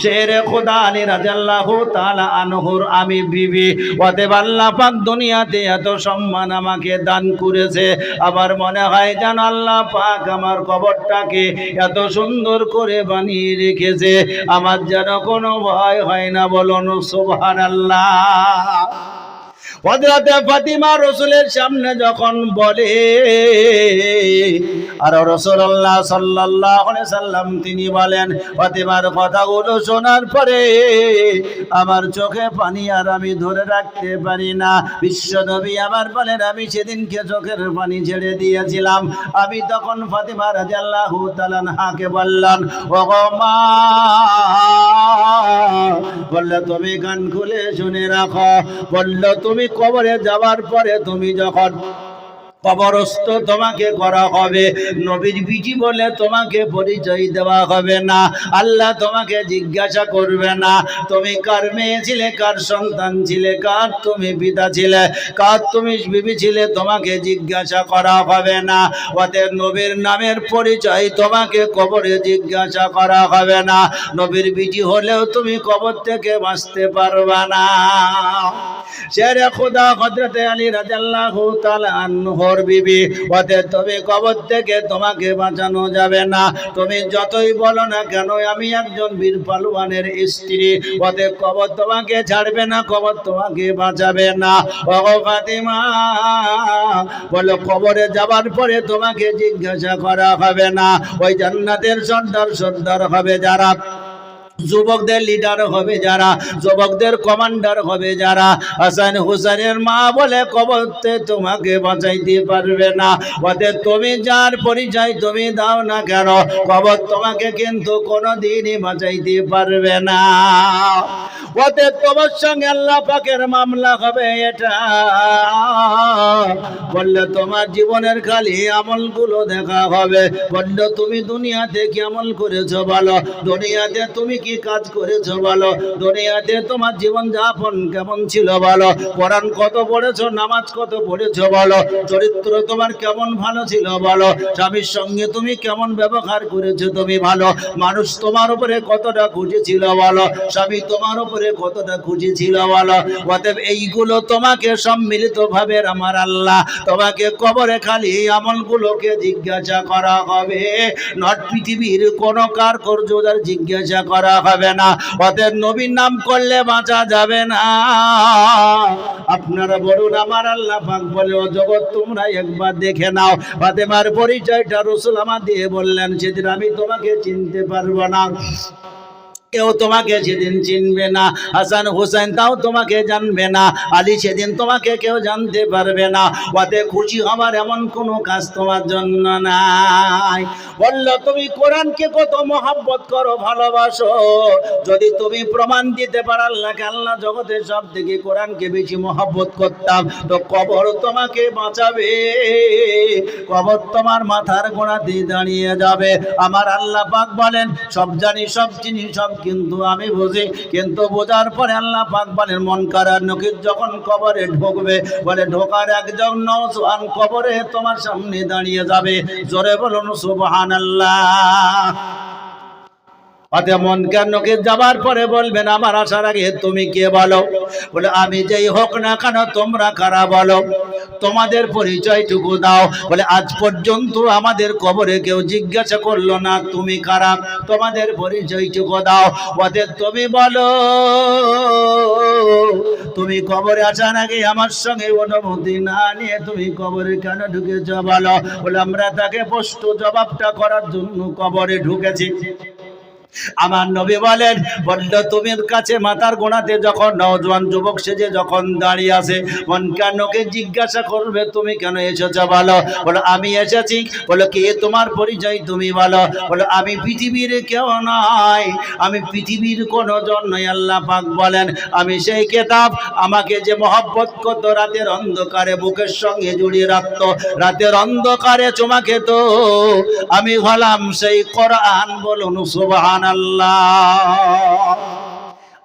শের খুদা আলী রাদিয়াল্লাহু তাআলা আনহুর আমি বিবি অতএব আল্লাহ পাক দুনিয়াতে এত সম্মান আমাকে দান করেছে। আমার মনে হয় যেন আল্লাহ পাক আমার কবরটাকে এত সুন্দর করে বানিয়ে রেখেছে, আমার যেন কোনো ভয় হয় না। বলুন সুবহানাল্লাহ। হযরত ফাতিমা রাসূলের সামনে যখন বলে, আর রাসূলুল্লাহ সাল্লাল্লাহু আলাইহি সাল্লাম তিনি বলেন, ফাতিমার কথাগুলো শোনার পরে আমার চোখে পানি আর আমি ধরে রাখতে পারি না। বিশ্বনবী আমার বলেন, আমি সেদিনকে চোখের পানি ছেড়ে দিয়েছিলাম। আমি তখন ফাতিমা রাদিয়াল্লাহু তাআলা আনহাকে বললাম, ওগো মা, বললে তুমি কান খুলে শুনে রাখো, বলল তুমি কবরে যাওয়ার পরে তুমি যখন কবরস্থ তোমাকে করা হবে, নবীর বিটি বলে তোমাকে পরিচয় দেওয়া হবে না। আল্লাহ তোমাকে জিজ্ঞাসা করবে না তুমি কার মেয়ে ছিলে, কার সন্তান ছিলে, কার তুমি পিতা ছিলে, কার তুমি বিবি ছিলে, তোমাকে জিজ্ঞাসা করা হবে না। অতএব নবীর নামের পরিচয় তোমাকে কবরে জিজ্ঞাসা করা হবে না। নবীর বিটি হলেও তুমি কবর থেকে বাঁচতে পারবা না। শেরে খুদা হযরত আলী রাদিয়াল্লাহু তাআলা আনহুর বিবি, অতএব তুমি কবর থেকে তোমাকে বাঁচানো যাবে না। তুমি যতই বলো না কেন আমি একজন বীর পালোয়ানের স্ত্রী, অতএব কবর তোমাকে ছাড়বে না, কবর তোমাকে বাঁচাবে না। ওগো ফাতিমা, বলো কবরে যাবার পরে তোমাকে জিজ্ঞাসা করা হবে না। ওই জান্নাতের সর্দার হবে যারা, যুবকদের লিডার হবে যারা, যুবকদের কমান্ডার হবে যারা, হাসান হুসাইনের মা বলে কবরতে তোমাকে বাঁচাইতে পারবে না। অতএব তুমি যার পরিচয় তুমি দাও না কেন, কবর তোমাকে কিন্তু কোনোদিনই বাঁচাইতে পারবে না। অতএব তোমার সঙ্গে আল্লাহ পাকের মামলা হবে। এটা বললে তোমার জীবনের খালি আমলগুলো দেখা হবে। বলল তুমি দুনিয়াতে কি আমল করেছো বলো, দুনিয়াতে তুমি কি কাজ করেছো বলো, দুনিয়াতে তোমার জীবন যাপন কেমন ছিল বলো, কোরআন কত পড়েছো, নামাজ কত পড়েছো বলো, চরিত্র তোমার কেমন ভালো ছিল বলো, স্বামীর সঙ্গে তুমি কেমন ব্যবহার করেছো তুমি ভালো, মানুষ তোমার উপরে কতটা খুশি ছিল বলো, স্বামী তোমার উপরে কতটা খুশি ছিল বলো। অতএব এইগুলো তোমাকে সম্মিলিত ভাবে আমার আল্লাহ তোমাকে কবরে খালি আমলগুলোকে জিজ্ঞাসা করা হবে, নট পৃথিবীর কোন কার্য জিজ্ঞাসা করা হবে না। অতএব নবীর নাম করলে বাঁচা যাবে না। আপনারা বলুন আমার আল্লাহ পাক বলে, ও জগৎ তোমরা একবার দেখে নাও, ফাতেমার পরিচয়টা রাসূল আমার দিয়ে বললেন, সেদিন আমি তোমাকে চিনতে পারবো না, কেউ তোমাকে সেদিন চিনবে না, হাসান হুসাইন তাও তোমাকে জানবে না, আলী সেদিন তোমাকে কেউ জানতে পারবে না। ওতে খুশি হবার এমন কোনো কাজ তোমার জন্য নাই। বলল তুমি কোরআনকে কত মহব্বত করো, ভালোবাসো, যদি তুমি প্রমাণ দিতে পারো আল্লাহকে আল্লাহ জগতের সব থেকে কোরআনকে বেশি মহব্বত করতাম, তো কবর তোমাকে বাঁচাবে, কবর তোমার মাথার গোড়াতে দাঁড়িয়ে যাবে। আমার আল্লাহ পাক বলেন, সব জানি সব চিনি সব কিন্তু আমি বুঝি, কিন্তু বোঝার পরে আল্লাহ পাক বলেন মুনকার আর নকির যখন কবরে ঢুকবে, বলে ঢোকার একজন নওজোয়ান কবরে তোমার সামনে দাঁড়িয়ে যাবে। জোরে বলুন সুবহানাল্লাহ। অতএব মুনকার নকির যাবার পরে বলবেন আমার আসার আগে তুমি কে বলো, বলে আমি যেই হোক না কেন তোমরা কারা বলো, তোমাদের পরিচয়টুকু দাও। বলে আজ পর্যন্ত আমাদের কবরে কেউ জিজ্ঞাসা করলো না তুমি কারা, তোমাদের পরিচয়টুকু দাও। অতএব তুমি বলো তুমি কবরে আসার আগে আমার সঙ্গে অনুমতি না নিয়ে তুমি কবরে কেন ঢুকেছ বলো। বলে আমরা তাকে স্পষ্ট জবাবটা করার জন্য কবরে ঢুকেছি। আমার নবী বলেন, বলল তুমি কাছে মাথার গোড়াতে যখন নওজোয়ান যুবক সেজে যখন দাঁড়িয়ে আছে, মুনকারকে জিজ্ঞাসা করবে তুমি কেন এসেছো বলো। বলো আমি এসেছি। বলো কে তোমার পরিচয় তুমি বলো। বলো আমি পৃথিবীর কেউ নয়, আমি পৃথিবীর কোন জন নয়। আল্লাহ পাক বলেন আমি সেই কিতাব, আমাকে যে মহব্বত করতো, রাতের অন্ধকারে বুকের সঙ্গে জড়িয়ে রাখতো, রাতের অন্ধকারে তোমাকে তো আমি হলাম সেই কোরআন। বলুন সুবহানাল্লাহ।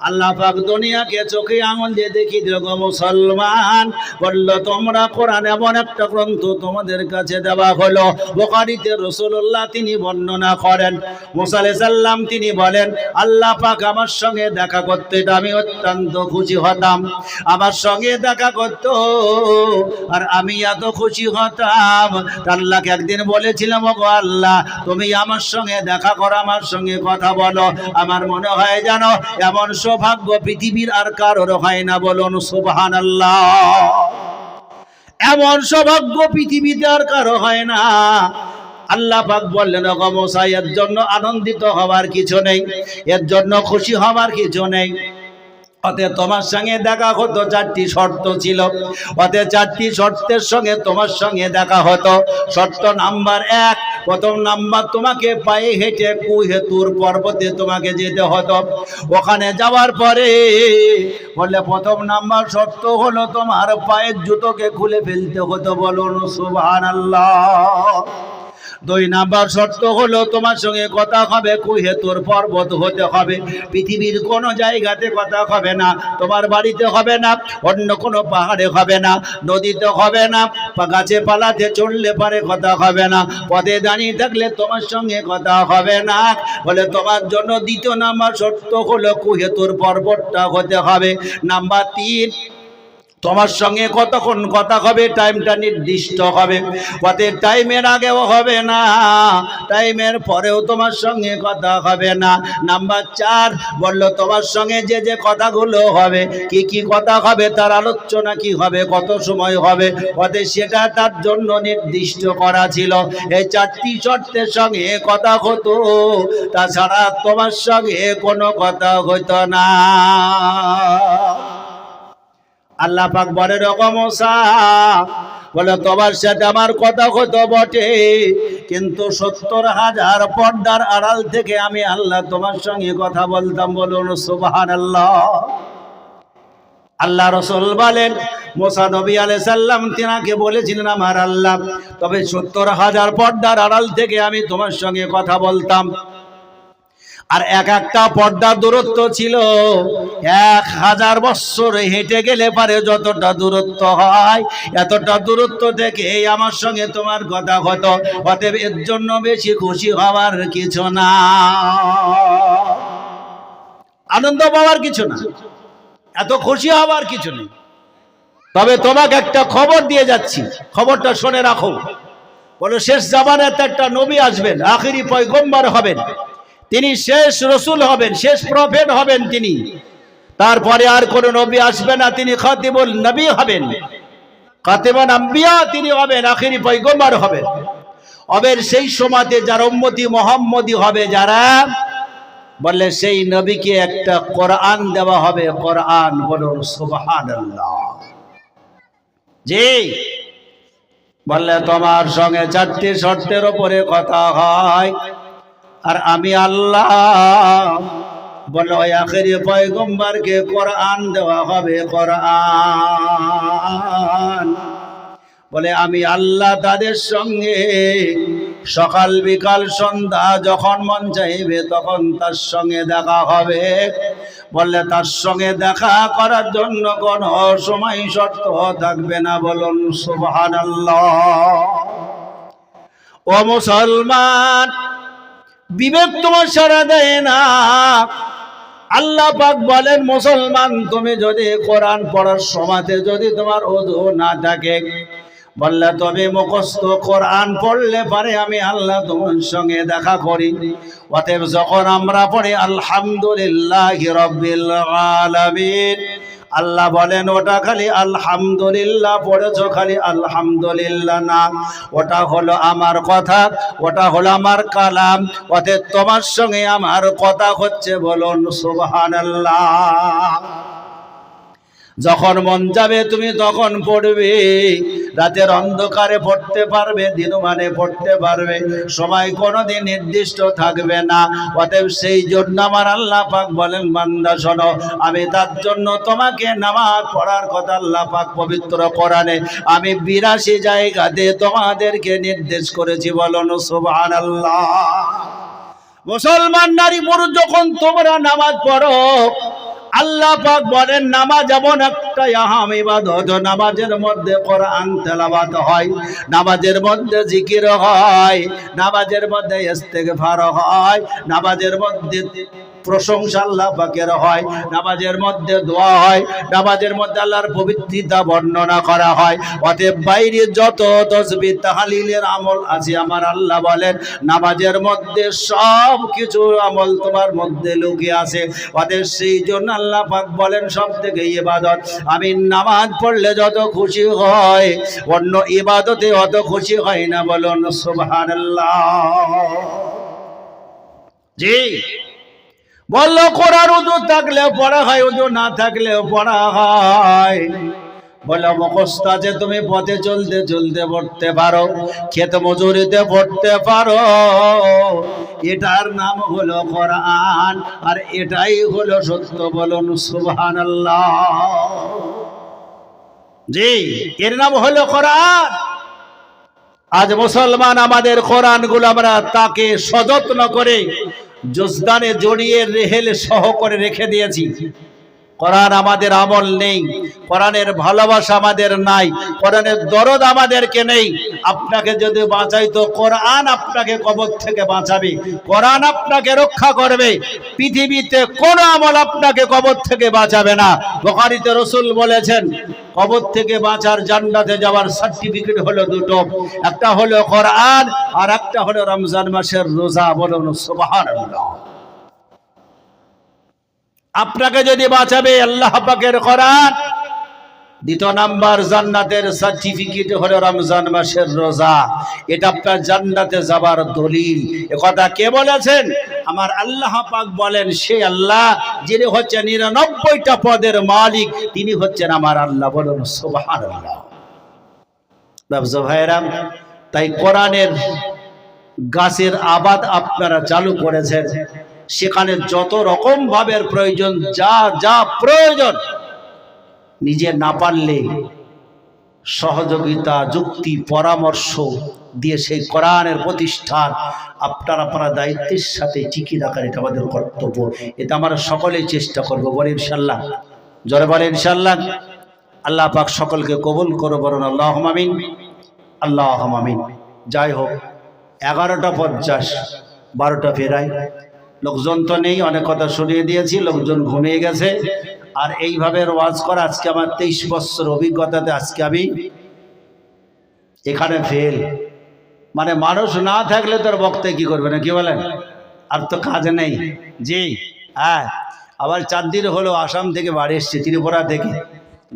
আল্লাহ পাক দুনিয়াকে চোখে আঙুল দিয়ে দেখিয়ে দিল, গো মুসলমান, বলল তোমরা কোরআন এমন একটা গ্রন্থ তোমাদের কাছে দেওয়া হলো। বুখারীতে রাসূলুল্লাহ তিনি বর্ণনা করেন, মুসা আলাইহিস সালাম তিনি বলেন, আল্লাহ পাক আমার সঙ্গে দেখা করতে আমি অত্যন্ত খুশি হতাম, আমার সঙ্গে দেখা করত আর আমি এত খুশি হতাম। আল্লাহকে একদিন বলেছিলাম, ওগো আল্লাহ, তুমি আমার সঙ্গে দেখা করো, আমার সঙ্গে কথা বলো। আমার মনে হয় জানো এমন সৌভাগ্য পৃথিবীর আর কারোর হয় না। বলুন সুবহানাল্লাহ। এমন সৌভাগ্য পৃথিবীতে আর কারো হয় না। আল্লাহ পাক বললেন, ওগো মুসা, এর জন্য আনন্দিত হওয়ার কিছু নেই, এর জন্য খুশি হওয়ার কিছু নেই। অতএব তোমার সঙ্গে দেখা হতো, চারটি শর্ত ছিল। অতএব চারটি শর্তের সঙ্গে তোমার সঙ্গে দেখা হতো। শর্ত নাম্বার 1, প্রথম নাম্বার, তোমাকে পায়ে হেঁটে কুহে তুর পর্বতে তোমাকে যেতে হতো। ওখানে যাওয়ার পরে বললে প্রথম নাম্বার শর্ত হলো তোমার পায়ের জুতোকে খুলে ফেলতে হতো। বলুন সুবহানাল্লাহ। 2 নাম্বার শর্ত হলো তোমার সঙ্গে কথা হবে কুহে তুর পর্বত হতে হবে। পৃথিবীর কোনো জায়গাতে কথা হবে না, তোমার বাড়িতে হবে না, অন্য কোনো পাহাড়ে হবে না, নদীতে হবে না, গাছে পালাতে চললে পারে কথা হবে না, পথে দাঁড়িয়ে থাকলে তোমার সঙ্গে কথা হবে না। বলে তোমার জন্য 2 নাম্বার শর্ত হলো কুহে তুর পর্বতটা হতে হবে। নাম্বার 3, তোমার সঙ্গে কতক্ষণ কথা হবে টাইমটা নির্দিষ্ট হবে। পথের টাইমের আগেও হবে না, টাইমের পরেও তোমার সঙ্গে কথা হবে না। নাম্বার 4 বললো তোমার সঙ্গে যে যে কথাগুলো হবে, কি কি কথা হবে, তার আলোচনা কি হবে, কত সময় হবে, পথে সেটা তার জন্য নির্দিষ্ট করা ছিল। এই 4টি শর্তের সঙ্গে কথা হতো, তাছাড়া তোমার সঙ্গে কোনো কথা হতো না। আল্লাহ পাক বলে, ওগো মুসা, বলে তোমার সাথে আমার কথা হতো বটে, কিন্তু 70,000 পর্দার আড়াল থেকে আমি আল্লাহ তোমার সঙ্গে কথা বলতাম। বলুন সুবহানাল্লাহ। আল্লাহ রাসূল বলেন, মুসা নবী আলাইহিস সালাম তিনাকে বলেছিলেন, আমার আল্লাহ, তবে 70,000 পর্দার আড়াল থেকে আমি তোমার সঙ্গে কথা বলতাম। আর একটা পর্দার দূরত্ব ছিল 1000 বছর হেঁটে গেলে পারে যতটা দূরত্ব হয়, এতটা দূরত্ব থেকে আমার সঙ্গে তোমার কথা হতো। অতএব এর জন্য বেশি খুশি হওয়ার কিছু না, আনন্দ পাওয়ার কিছু না, এত খুশি হওয়ার কিছু নেই। তবে তোমাকে একটা খবর দিয়ে যাচ্ছি, খবরটা শুনে রাখো। বলো, শেষ জামানাতে একটা নবী আসবেন, আখিরি পয়গম্বর হবেন, তিনি শেষ রসুল হবেন, শেষ প্রফেট হবেন তিনি। তারপরে আর কোন নবী আসবে না, তিনি খাতিমুল নবী হবেন, খাতিমুল আম্বিয়া তিনি হবেন, আখিরি পয়গম্বর হবেন। অবের সেই সময়তে যারা উম্মতি মুহাম্মদী হবে, যারা বললে সেই নবীকে একটা কোরআন দেওয়া হবে। কোরআন। বলুন সুবহানাল্লাহ। জি, বললে তোমার সঙ্গে 4টি শর্তের উপরে কথা হয়, আর আমি আল্লাহ বলো আখিরি পয়গম্বরকে কোরআন দেওয়া হবে। কোরআন বলে আমি আল্লাহ তাদের সঙ্গে সকাল বিকাল সন্ধ্যা যখন মন চাইবে তখন তার সঙ্গে দেখা হবে। বললে তার সঙ্গে দেখা করার জন্য কোনো সময় শর্ত থাকবে না। বলুন সুবহানাল্লাহ। ও মুসলমান, বিবেক তোমার সারা দেয় না। আল্লাহ পাক বলেন, মুসলমান, তুমি যদি কোরআন পড়ার সময়তে যদি তোমার ওযু না থাকে, বললে তুমি মুখস্থ কোরআন পড়লে পারে আমি আল্লাহ তোমার সঙ্গে দেখা করি। অতএব যখন আমরা পড়ি আলহামদুলিল্লাহি রাব্বিল আলামিন, আল্লাহ বলেন ওটা খালি আলহামদুলিল্লাহ পড়েছো, খালি আলহামদুলিল্লাহ না, ওটা হলো আমার কথা, ওটা হলো আমার কালাম। অতএব তোমার সঙ্গে আমার কথা হচ্ছে। বলুন সুবহানাল্লাহ। যখন মন যাবে তুমি তখন পড়বে, রাতের অন্ধকারে পড়তে পারবে, দিনমানে পড়তে পারবে, সময় কোনোদিন নির্দিষ্ট থাকবে না। অতএব সেই জন্য আমার আল্লাহ পাক বলেন, বান্দা শোনো, আমি তার জন্য তোমাকে নামাজ পড়ার কথা আল্লাহ পাক পবিত্র কোরআনে আমি 82 জায়গাতে তোমাদেরকে নির্দেশ করেছি। বলুন সুবহানাল্লাহ। মুসলমান নারী পুরুষ যখন তোমরা নামাজ পড়ো, আল্লাহ পাক বলেন নামাজ এমন একটা আহাম ইবাদত, নামাজের মধ্যে কোরআন তেলাওয়াত হয়, নামাজের মধ্যে জিকির হয়, নামাজের মধ্যে ইস্তেগফার হয়, নামাজের মধ্যে প্রশংসা আল্লাহ পাকের হয়, নামাজের মধ্যে দোয়া হয়, নামাজের মধ্যে আল্লাহর পবিত্রতা বর্ণনা করা হয়। অতএব বাইরে যত তাসবিহ তাহলিলের আমল আছে আমার আল্লাহ বলেন নামাজের মধ্যে সব কিছু আমল তোমার মধ্যে লুকিয়ে আছে। অতএব সেই জন্য আল্লাহ পাক বলেন সব থেকে ইবাদত আমি নামাজ পড়লে যত খুশি হয় অন্য ইবাদতে অত খুশি হয় না। বলুন সুবহানাল্লাহ। জি বললো কোরআন উযু থাকলেও পড়া হয়, উযু না থাকলেও পড়া হয়। বললো মুখস্থ আছে, তুমি পথে চলতে চলতে পড়তে পারো, ক্ষেত মজুরিতে পড়তে পারো, এটার নাম হলো কোরআন, আর এটাই হলো সত্য। বলুন সুবহানাল্লাহ। জি এর নাম হলো কোরআন। আজ মুসলমান আমাদের কোরআন গুলো আমরা তাকে সযত্ন করে জুজদানে জড়িয়ে রেহেল সহ করে রেখে দিয়েছি। কোরআন আমাদের আমল নেই, কোরআনের ভালোবাসা আমাদের নাই, কোরআনের দরদ আমাদেরকে নেই। আপনাকে যদি বাঁচাইতো কোরআন আপনাকে কবর থেকে বাঁচাবে, কোরআন আপনাকে রক্ষা করবে। পৃথিবীতে কোন আমল আপনাকে কবর থেকে বাঁচাবে না। বুখারীতে রাসূল বলেছেন কবর থেকে বাঁচার জান্নাতে যাওয়ার সার্টিফিকেট হলো দুটো, একটা হলো কোরআন আর একটা হলো রমজান মাসের রোজা। বলুন সুবহানাল্লাহ। আপনাকে যদি বাঁচাবে আল্লাহ পাকের কোরআন, দ্বিতীয় নাম্বার জান্নাতের সার্টিফিকেট হলো রমজান মাসের রোজা। এটা আপনার জান্নাতে যাবার দলিল। একথা কে বলেছেন? আমার আল্লাহ পাক বলেন সে আল্লাহ যিনি হচ্ছেন 99টা পদের মালিক, তিনি হচ্ছেন আমার আল্লাহ। বলুন সুবহানাল্লাহ। ব্যবসা ভাইরা, তাই কোরআনের গাছের আবাদ আপনারা চালু করেছেন, সেখানে যত রকম ভাবের প্রয়োজন, যা যা প্রয়োজন নিজে না পারলে সহযোগিতা যুক্তি পরামর্শ দিয়ে সেই কোরআনের প্রতিষ্ঠান আপনারা দায়িত্বের সাথে টিকিয়ে রাখার এটা আমাদের কর্তব্য। এটা আমরা সকলেই চেষ্টা করবো। বলে ইনশাল্লাহ, জোরে বলে ইনশাল্লাহ। আল্লাহ পাক সকলকে কবুল করো। বলুন আল্লাহুম্মা আমিন, আল্লাহুম্মা আমিন। যাই হোক 11টা 50, 12টা ফেরাই। লোকজন তো নেই, অনেক কথা শুনিয়ে দিয়েছি, লোকজন ঘুমিয়ে গেছে। আর এইভাবে ওয়াজ করা আজকে আমার 23 বছর অভিজ্ঞতাতে আজকে আমি এখানে ফেল। মানে মানুষ না থাকলে তোর বক্তা কি করবে না, কি বলেন? আর তো কাজ নেই। জি হ্যাঁ, আবার 4 দিন হলো আসাম থেকে বাড়ি এসছি, ত্রিপুরা থেকে।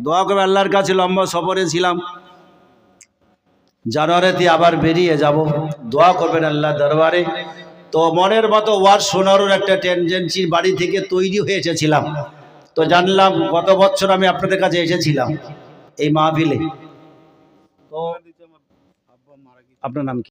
দোয়া করবে আল্লাহর কাছে, লম্বা সফরে ছিলাম, জানুয়ারিতে আবার বেরিয়ে যাব। দোয়া করবেন আল্লাহ দরবারে। তো মনের মতো ওয়াজ শোনারও একটা টেন্ডেন্সি বাড়ি থেকে তৈরি হয়ে এসেছিলাম। তো জানলাম গত বছর আমি আপনাদের কাছে এসেছিলাম এই মাহফিলে। তো আপনার নাম কি?